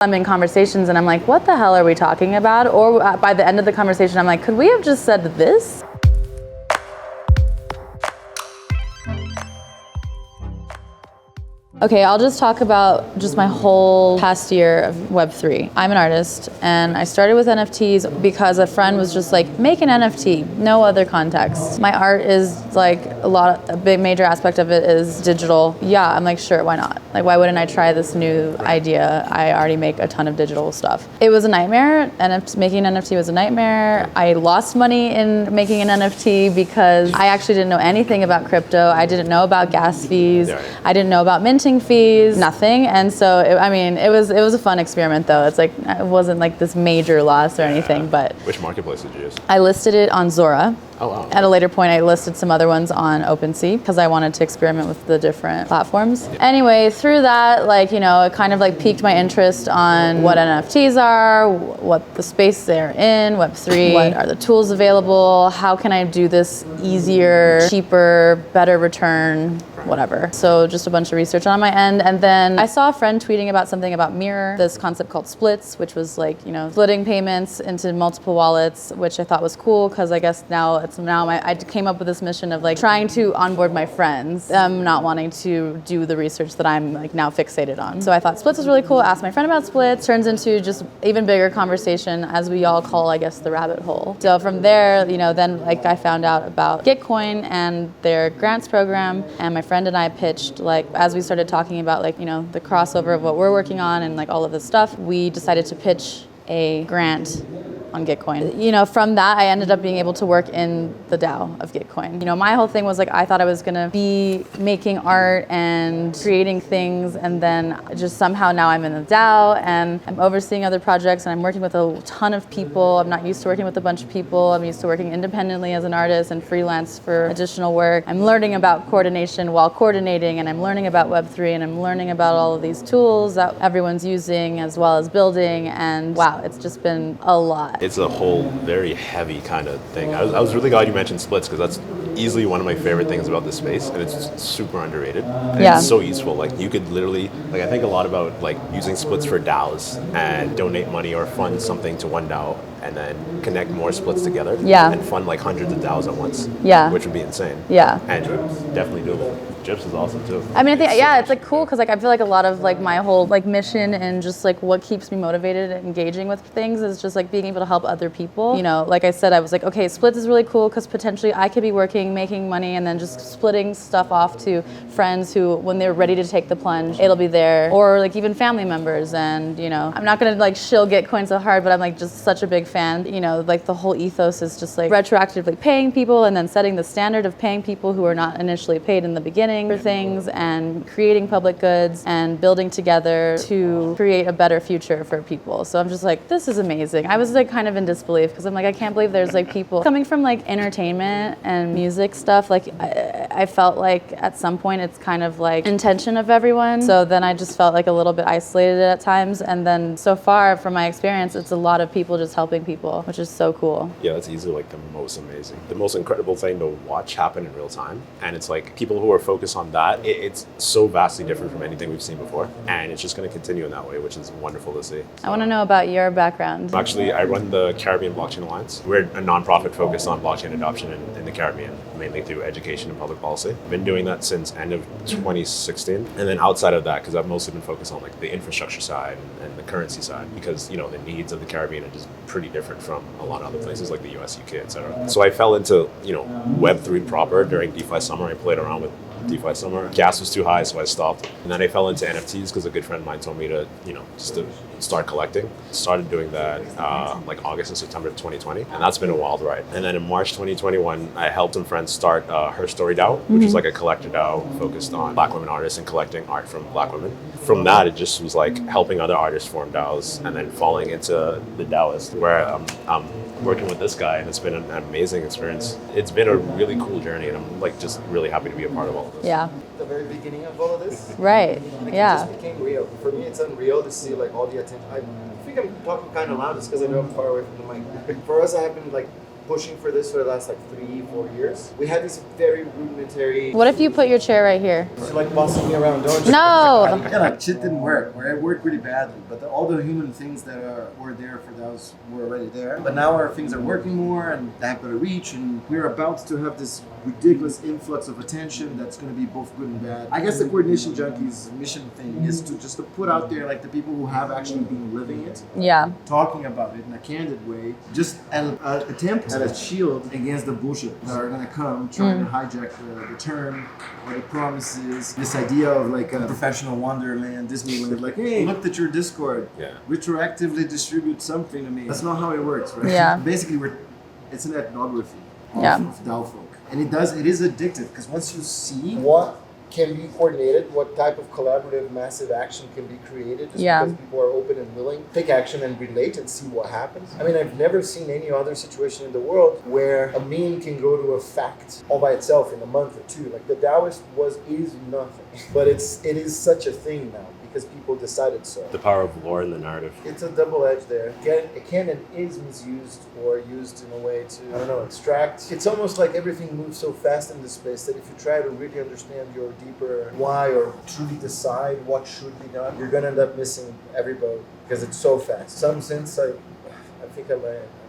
I'm in conversations and I'm like, what the hell are we talking about? Or by the end of the conversation, I'm like, could we have just said this? Okay, I'll just talk about just my whole past year of Web3. I'm an artist and I started with NFTs because a friend was just like, make an NFT, no other context. My art is like a big major aspect of it is digital. Yeah, I'm like, sure, why not? Like, why wouldn't I try this new idea? I already make a ton of digital stuff. It was a nightmare. Making an NFT was a nightmare. I lost money in making an NFT because I actually didn't know anything about crypto. I didn't know about gas fees. I didn't know about minting fees, nothing. And so, it was a fun experiment though. It's like, it wasn't like this major loss or anything, but. Which marketplace did you use? I listed it on Zora. Oh, wow. At a later point, I listed some other ones on OpenSea because I wanted to experiment with the different platforms. Yeah. Anyway, through that, it kind of piqued my interest on what NFTs are, what the space they're in, Web3, what are the tools available, how can I do this easier, cheaper, better return, whatever. So just a bunch of research on my end. And then I saw a friend tweeting about something about Mirror, this concept called splits, which was splitting payments into multiple wallets, which I thought was cool because I guess I came up with this mission of trying to onboard my friends, not wanting to do the research that I'm now fixated on. So I thought splits was really cool. Asked my friend about splits, turns into just even bigger conversation, as we all call, I guess, the rabbit hole. So from there, then I found out about Gitcoin and their grants program, and my friend and I pitched, as we started talking about the crossover of what we're working on and all of this stuff, we decided to pitch a grant on Gitcoin. From that, I ended up being able to work in the DAO of Gitcoin. My whole thing was I thought I was gonna be making art and creating things, and then just somehow now I'm in the DAO and I'm overseeing other projects and I'm working with a ton of people. I'm not used to working with a bunch of people. I'm used to working independently as an artist and freelance for additional work. I'm learning about coordination while coordinating, and I'm learning about Web3, and I'm learning about all of these tools that everyone's using as well as building, and wow, it's just been a lot. It's a whole very heavy kind of thing. I was really glad you mentioned splits because that's easily one of my favorite things about this space, and it's super underrated. And it's so useful. You could literally, I think a lot about using splits for DAOs and donate money or fund something to one DAO and then connect more splits together and fund hundreds of DAOs at once, which would be insane. And definitely doable. Gyps is awesome too. I think it's cool because I feel a lot of my whole mission and just what keeps me motivated and engaging with things is just being able to help other people. Like I said, I was okay, splits is really cool because potentially I could be working, making money, and then just splitting stuff off to friends who, when they're ready to take the plunge, it'll be there, or even family members. And I'm not gonna shill Gitcoin so hard, but I'm just such a big fan. The whole ethos is just retroactively paying people and then setting the standard of paying people who are not initially paid in the beginning for things, and creating public goods and building together to create a better future for people. So I'm just this is amazing. I was kind of in disbelief because I'm I can't believe there's people coming from entertainment and music stuff. I felt at some point it's kind of intention of everyone. So then I just felt a little bit isolated at times. And then so far from my experience, it's a lot of people just helping people, which is so cool. Yeah, that's easily the most amazing, the most incredible thing to watch happen in real time. And it's people who are focused on that, it's so vastly different from anything we've seen before. And it's just going to continue in that way, which is wonderful to see. So, I want to know about your background. Actually, I run the Caribbean Blockchain Alliance. We're a nonprofit focused on blockchain adoption in the Caribbean, mainly through education and public policy. I've been doing that since end of 2016. And then outside of that, because I've mostly been focused on the infrastructure side and the currency side, because the needs of the Caribbean are just pretty different from a lot of other places like the US, UK, etc. So I fell into Web3 proper during DeFi summer. I played around with DeFi summer. Gas was too high, so I stopped. And then I fell into NFTs because a good friend of mine told me to, just to start collecting. Started doing that August and September of 2020, and that's been a wild ride. And then in March 2021, I helped some friends start Her Story DAO, which is a collector DAO focused on Black women artists and collecting art from Black women. From that, it just was helping other artists form DAOs, and then falling into the DAOist, where I'm working with this guy, and it's been an amazing experience. It's been a really cool journey, and I'm just really happy to be a part of all of this. Yeah. The very beginning of all of this. Right. It just became real. For me, it's unreal to see all the attention. I think I'm talking kind of loud just because I know I'm far away from the mic. For us, it happened pushing for this for the last like 3-4 years. We had this very rudimentary. What if you put your chair right here? You like bossing me around, don't you? No. Yeah, like shit didn't work. Or it worked really badly. But all the human things that were there for those were already there. But now our things are working more and they have better reach, and we're about to have this ridiculous influx of attention that's going to be both good and bad. I guess the Coordination Junkies mission thing is to just to put out there like the people who have actually been living it, Yeah. talking about it in a candid way, just an attempt at a shield against the bullshit that are going to come trying to hijack the term or the promises. This idea of like a professional wonderland, Disney, when they're like, hey, looked at your Discord, retroactively distribute something to me. That's not how it works, right? Yeah. Basically, it's an ethnography of DAO folk. And it is addictive because once you see what can be coordinated, what type of collaborative massive action can be created just because people are open and willing to take action and relate and see what happens. I mean, I've never seen any other situation in the world where a meme can go to a fact all by itself in a month or two. Like the Taoist is nothing, but it is such a thing now because people decided so. The power of lore in the narrative. It's a double edge there. It can and is misused or used in a way to, I don't know, extract. It's almost like everything moves so fast in this space that if you try to really understand your deeper why or truly decide what should be done, you're going to end up missing every boat because it's so fast. Some sense, I think I'm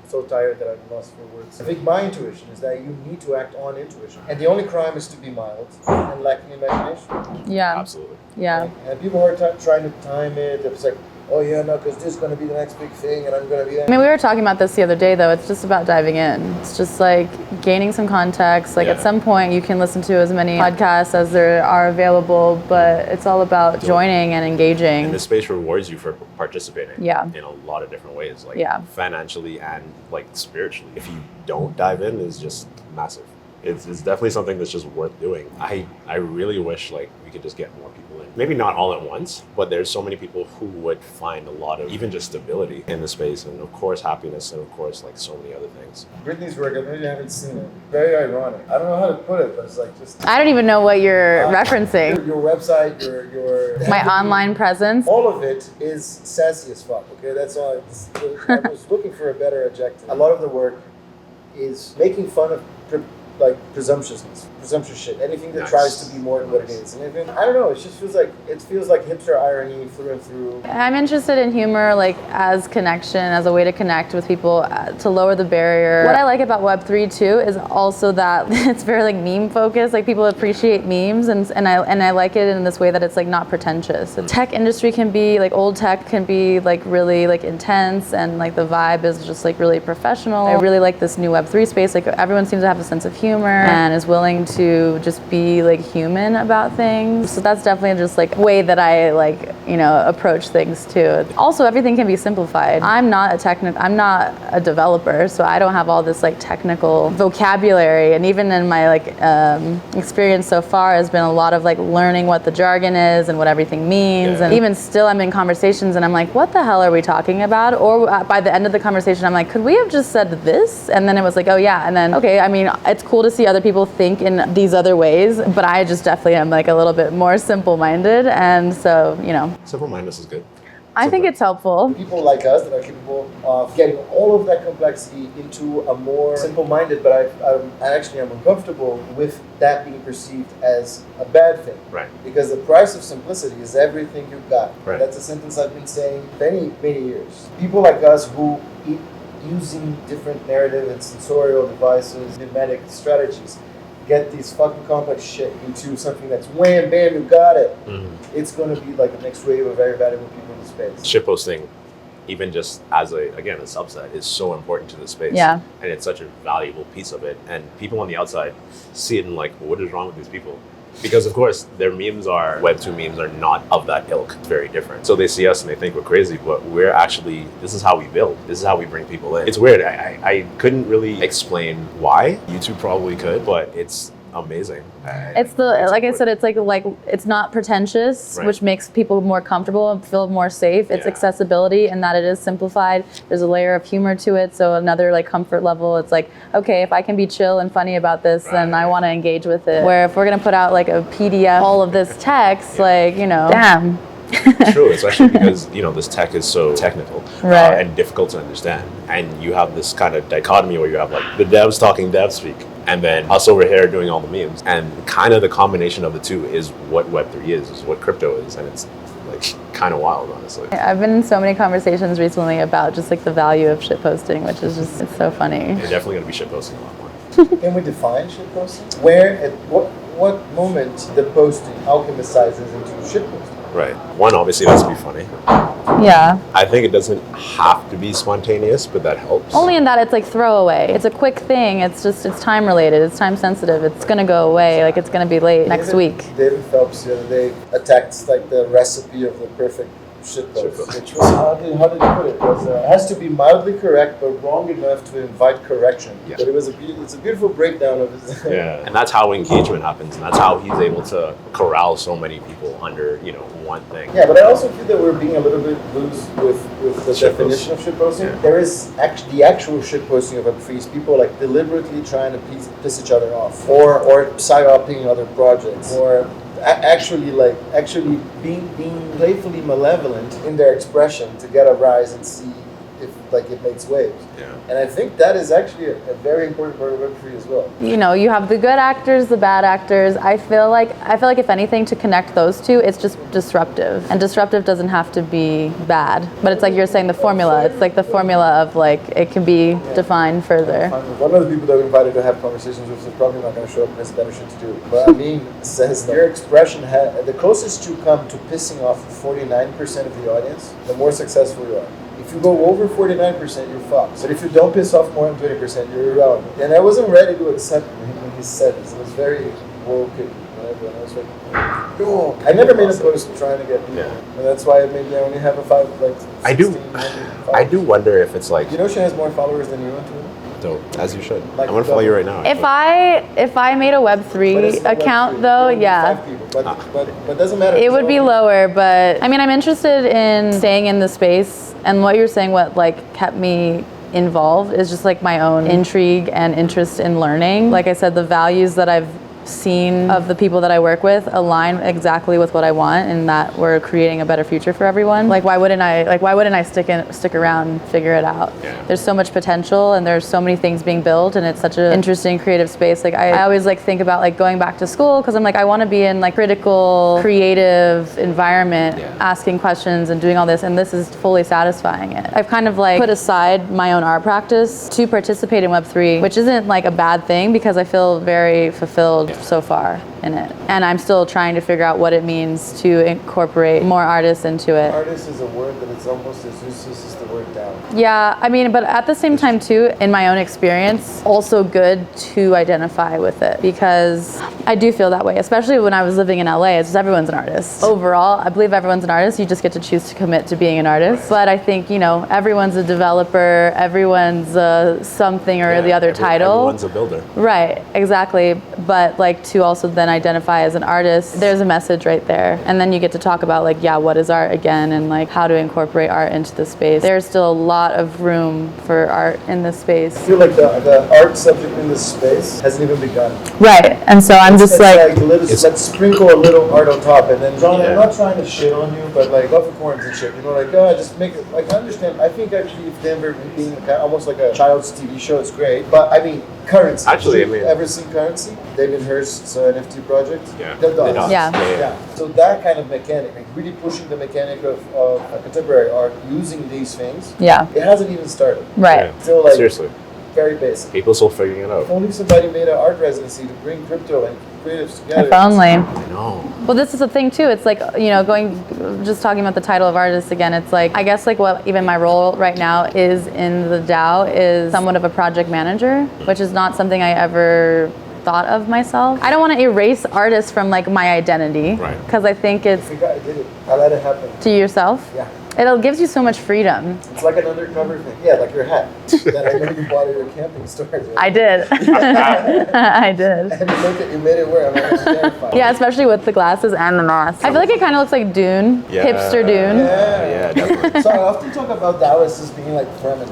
so tired that I'm lost for words. I think my intuition is that you need to act on intuition. And the only crime is to be mild and lacking imagination. Yeah. Absolutely. Yeah. And people are trying to time it. It's like, oh yeah, no, because this is going to be the next big thing and I'm going to be there. I mean, we were talking about this the other day, though. It's just about diving in. It's just like gaining some context. Like at some point, you can listen to as many podcasts as there are available, but it's all about joining and engaging. And the space rewards you for participating in a lot of different ways, like financially and like spiritually. If you don't dive in, it's just massive. It's definitely something that's just worth doing. I really wish like we could just get more people in. Maybe not all at once, but there's so many people who would find a lot of even just stability in the space, and of course happiness, and of course like so many other things. Brittney's work, I really haven't seen it. Very ironic. I don't know how to put it, but it's like just. I don't even know what you're referencing. Your website, your. My online presence. All of it is sassy as fuck. Okay, that's all. I was looking for a better adjective. A lot of the work is making fun of presumptuous shit. Anything that tries to be more than what it is. And I don't know, it just feels like hipster irony through and through. I'm interested in humor like as connection, as a way to connect with people, to lower the barrier. What I like about Web3 too is also that it's very like meme focused. Like people appreciate memes and I like it in this way that it's like not pretentious. The tech industry can be like old tech can be like really like intense and like the vibe is just like really professional. I really like this new Web3 space. Like everyone seems to have a sense of humor and is willing to just be like human about things. So that's definitely just like way that I like, you know, approach things too. Also, everything can be simplified. I'm not a developer, so I don't have all this like technical vocabulary. And even in my like experience so far has been a lot of like learning what the jargon is and what everything means. And even still I'm in conversations and I'm like, what the hell are we talking about? Or by the end of the conversation, I'm like, could we have just said this? And then it was like, oh yeah. And then, okay, I mean, it's cool to see other people think in these other ways, but I just definitely am like a little bit more simple-minded, and so, you know. Simple-mindedness is good. I think it's helpful. People like us that are capable of getting all of that complexity into a more simple-minded, but I actually am uncomfortable with that being perceived as a bad thing. Right. Because the price of simplicity is everything you've got. Right. That's a sentence I've been saying many, many years. People like us who using different narrative and sensorial devices, mimetic strategies, get these fucking complex shit into something that's wham, bam, you got it. It's going to be like the next wave of very valuable people in the space. Shitposting, even just as a subset, is so important to the space. Yeah. And it's such a valuable piece of it. And people on the outside see it and like, what is wrong with these people? Because of course their memes Web2 memes are not of that ilk. It's very different. So they see us and they think we're crazy, but we're actually, this is how we build. This is how we bring people in. It's weird. I couldn't really explain why. YouTube probably could, but it's amazing. It's like I said, it's like it's not pretentious, which makes people more comfortable and feel more safe. It's accessibility and that it is simplified. There's a layer of humor to it, so another like comfort level. It's like, okay, if I can be chill and funny about this, then I want to engage with it. Where if we're gonna put out like a PDF, all of this text, like, you know, damn. True, especially because this tech is so technical Right. and difficult to understand, and you have this kind of dichotomy where you have like the devs talking dev speak, and then us over here doing all the memes, and kind of the combination of the two is what Web3 is what crypto is, and it's like kind of wild, honestly. I've been in so many conversations recently about just like the value of shitposting, which is just, it's so funny. You're definitely gonna be shitposting a lot more. Can we define shitposting? Where, at what moment the posting alchemizes into shitposting? Right. One, obviously, it has to be funny. Yeah. I think it doesn't have to be spontaneous, but that helps. Only in that it's like throwaway. It's a quick thing. It's time related. It's time sensitive. It's gonna go away. Like it's gonna be late next week. David Phelps the other day attacked like the recipe of the perfect shitpost, which was how did he put it? It has to be mildly correct, but wrong enough to invite correction. Yeah. But it's a beautiful breakdown of his. Yeah, and that's how engagement happens, and that's how he's able to corral so many people under one thing. Yeah, but I also feel that we're being a little bit loose with the definition of shitposting. Yeah. There is the actual shitposting of Web3 is people like deliberately trying to piss each other off, or psyoping other projects, or actually being playfully malevolent in their expression to get a rise and see if it makes waves. Yeah. And I think that is actually a very important part of Web3 as well. You have the good actors, the bad actors. I feel like if anything, to connect those two, it's just disruptive. And disruptive doesn't have to be bad. But it's like you're saying the formula. It's like the formula of like it can be defined further. One of the people that we invited to have conversations with is probably not going to show up and has better shit to do. But I mean, says your expression the closest you come to pissing off 49% of the audience, the more successful you are. If you go over 49%, you're fucked. But if you don't piss off more than 20%, you're irrelevant. And I wasn't ready to accept when he said this. It was very woke and whatever. And I was like, cool. I never made a post trying to get people. Yeah. And that's why maybe I only have a 16 I do followers. wonder if it's like, You know she has more followers than you on Twitter? dope, as you should. Like I'm gonna follow you right now. If I made a Web3 account though, yeah. 5 people, but it doesn't matter. It would be lower, but I mean, I'm interested in staying in the space, and what you're saying, what like kept me involved is just like my own intrigue and interest in learning. Like I said, the values that I've seen of the people that I work with align exactly with what I want, and that we're creating a better future for everyone. Like why wouldn't I stick around and figure it out? Yeah. There's so much potential and there's so many things being built, and it's such an interesting creative space. Like I always like think about like going back to school, because I'm like I want to be in like critical creative environment, asking questions and doing all this, and this is fully satisfying it. I've kind of like put aside my own art practice to participate in Web3, which isn't like a bad thing because I feel very fulfilled so far in it, and I'm still trying to figure out what it means to incorporate more artists into it. Artist is a word that it's almost as useless as the word down. Yeah, I mean, but at the same time too, in my own experience, also good to identify with it, because I do feel that way, especially when I was living in LA. It's just everyone's an artist. Overall, I believe everyone's an artist. You just get to choose to commit to being an artist. But I think, everyone's a developer, everyone's something or the other title. Everyone's a builder. Right, exactly. But like to also then identify as an artist, there's a message right there. And then you get to talk about like, what is art again, and like how to incorporate art into the space. There's still a lot of room for art in this space. I feel like the art subject in this space hasn't even begun. Right, and so I'm just like let's sprinkle a little art on top, and then John, I'm not trying to shit on you, but like Buffett Corns and shit, just make it, like I understand. I think actually if Denver being almost like a child's TV show, it's great. But I mean, Currency. Actually, Have you ever seen Currency? David Hurst's NFT project? Yeah. The dots. Yeah. So that kind of mechanic, like really pushing the mechanic of contemporary art, using these things. Yeah. It hasn't even started. Right. Yeah. Still like Seriously. very basic. People still figuring it out. If only somebody made an art residency to bring crypto and creatives together. If only. I know. Well, this is the thing too. It's like, just talking about the title of artist again, it's like, I guess like what even my role right now is in the DAO is somewhat of a project manager, which is not something I ever thought of myself. I don't want to erase artists from like my identity. Right. Because I think it's... I did it. I let it happen. To yourself? Yeah. It gives you so much freedom. It's like an undercover thing. Yeah, like your hat that I know you bought at your camping store. Right? I did. I did. And you made it wear. I'm like, terrified. Yeah, especially with the glasses and the mask. I feel like it kind of looks like Dune. Yeah. Hipster Dune. Yeah, definitely. So I often talk about Taoists as being like Fremen,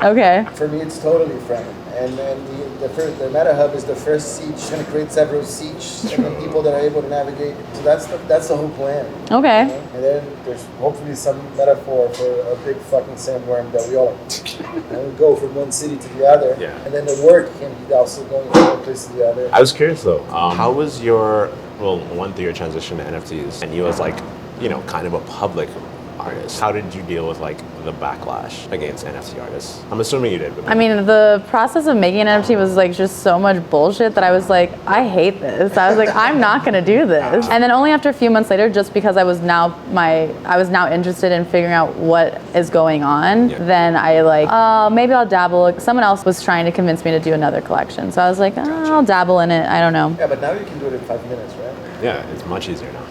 Okay. For me, it's totally Fremen. and then the Meta Hub is the first siege. It's going to create several sieges and then people that are able to navigate. So that's the whole plan. Okay. You know? And then there's hopefully some metaphor for a big fucking sandworm that we all and we go from one city to the other. Yeah. And then the work can be also going from one place to the other. I was curious though, how was your, one through your transition to NFTs and you as like, kind of a public artist. How did you deal with like the backlash against NFT artists? I'm assuming you did. But I mean, the process of making an NFT was like just so much bullshit that I was like, I hate this. I was like, I'm not gonna do this. And then only after a few months later, just because I was now interested in figuring out what is going on, then I like, maybe I'll dabble. Someone else was trying to convince me to do another collection. So I was like, I'll dabble in it. I don't know. Yeah, but now you can do it in 5 minutes, right? Yeah, it's much easier now.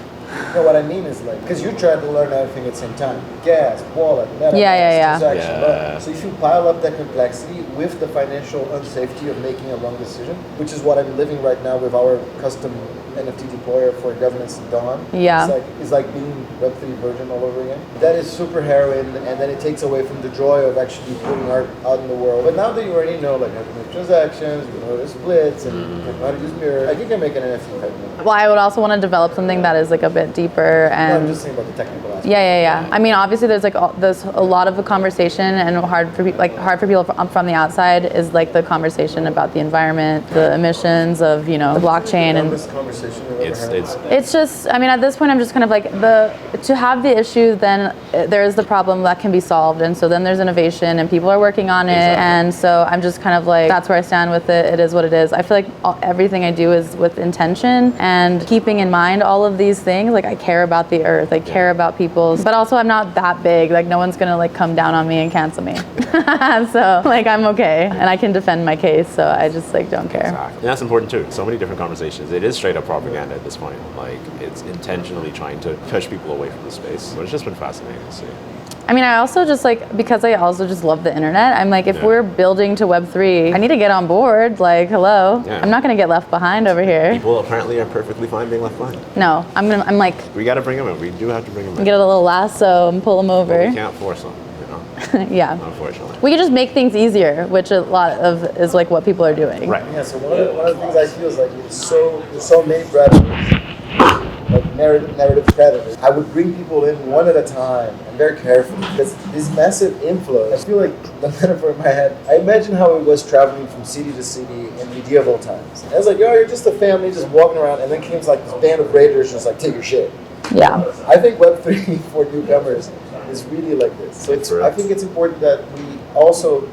No, what I mean is like, because you try to learn everything at the same time. Gas, wallet, meta, transaction. Yeah. So if you pile up that complexity with the financial unsafety of making a wrong decision, which is what I'm living right now with our custom NFT deployer for governance and Dawn. Yeah. It's like being Web3 version all over again. That is super harrowing, and then it takes away from the joy of actually putting art out in the world. But now that you already know like how to make transactions, you know the splits, and you know how to use Mirror, I think I can make an NFT in 5 minutes. Well, I would also want to develop something that is like a bit deeper and. No, I'm just saying about the technical aspect. Yeah. I mean, obviously, there's a lot of the conversation, and hard for people from the outside is like the conversation about the environment, the emissions of the blockchain, and This conversation it's just. I mean, at this point, I'm just kind of like to have the issue. Then there's the problem that can be solved, and so then there's innovation, and people are working on it, and so I'm just kind of like that's where I stand with it. It is what it is. I feel like everything I do is with intention and keeping in mind all of these things. Like I care about the earth, I care about people's, but also I'm not that big. Like no one's gonna like come down on me and cancel me. So like I'm okay, and I can defend my case. So I just like don't care. Exactly. And that's important too. So many different conversations. It is straight up propaganda at this point. Like it's intentionally trying to push people away from the space. But it's just been fascinating to see. I mean, I also just like, because I also just love the internet, I'm like, if we're building to Web3, I need to get on board. Like, hello, I'm not gonna get left behind over here. People apparently are perfectly fine being left behind. No, I'm like, we gotta bring them in. We do have to bring them in. get a little lasso and pull them over. But we can't force them, Yeah. Unfortunately. We can just make things easier, which a lot of is like what people are doing. Right. Yeah, so one of the things I feel is like there's so many predators, like narrative predators. I would bring people in one at a time and very carefully because this massive inflow, I feel like the metaphor in my head, I imagine how it was traveling from city to city in medieval times. And I was like, you're just a family just walking around, and then came like this band of raiders just like, take your shit. Yeah. I think Web3 for newcomers is really like this. So I think it's important that we also,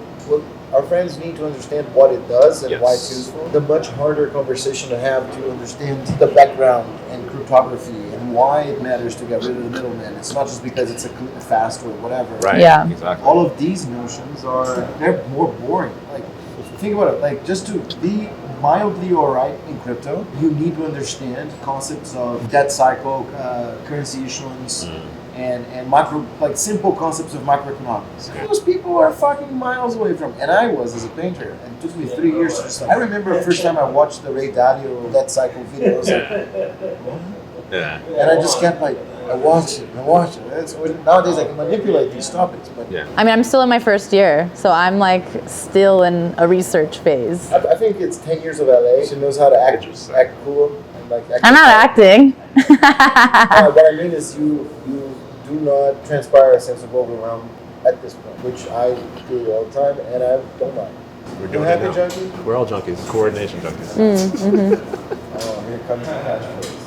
our friends need to understand what it does and why it's useful. The much harder conversation to have to understand the background and cryptography and why it matters to get rid of the middleman. It's not just because it's a fast or whatever. Right. Yeah. Exactly. All of these notions they're more boring. Like, think about it. Like, just to be mildly alright in crypto, you need to understand concepts of debt cycle, currency issuance, and macro, like simple concepts of macroeconomics. Those people are fucking miles away from. And I was as a painter, and it took me 3 years to just. I remember the first time I watched the Ray Dalio debt cycle videos. Yeah. And I just kept like, I watch it. Nowadays I can manipulate these topics, but I mean, I'm still in my first year, so I'm like still in a research phase. I think it's 10 years of LA. She knows how to act cool. And like I'm not acting. What I mean is you do not transpire a sense of overwhelm at this point, which I do all the time, and I don't mind. We're doing it now. Junkie? We're all junkies. Coordination junkies. Oh, here comes the catchphrase.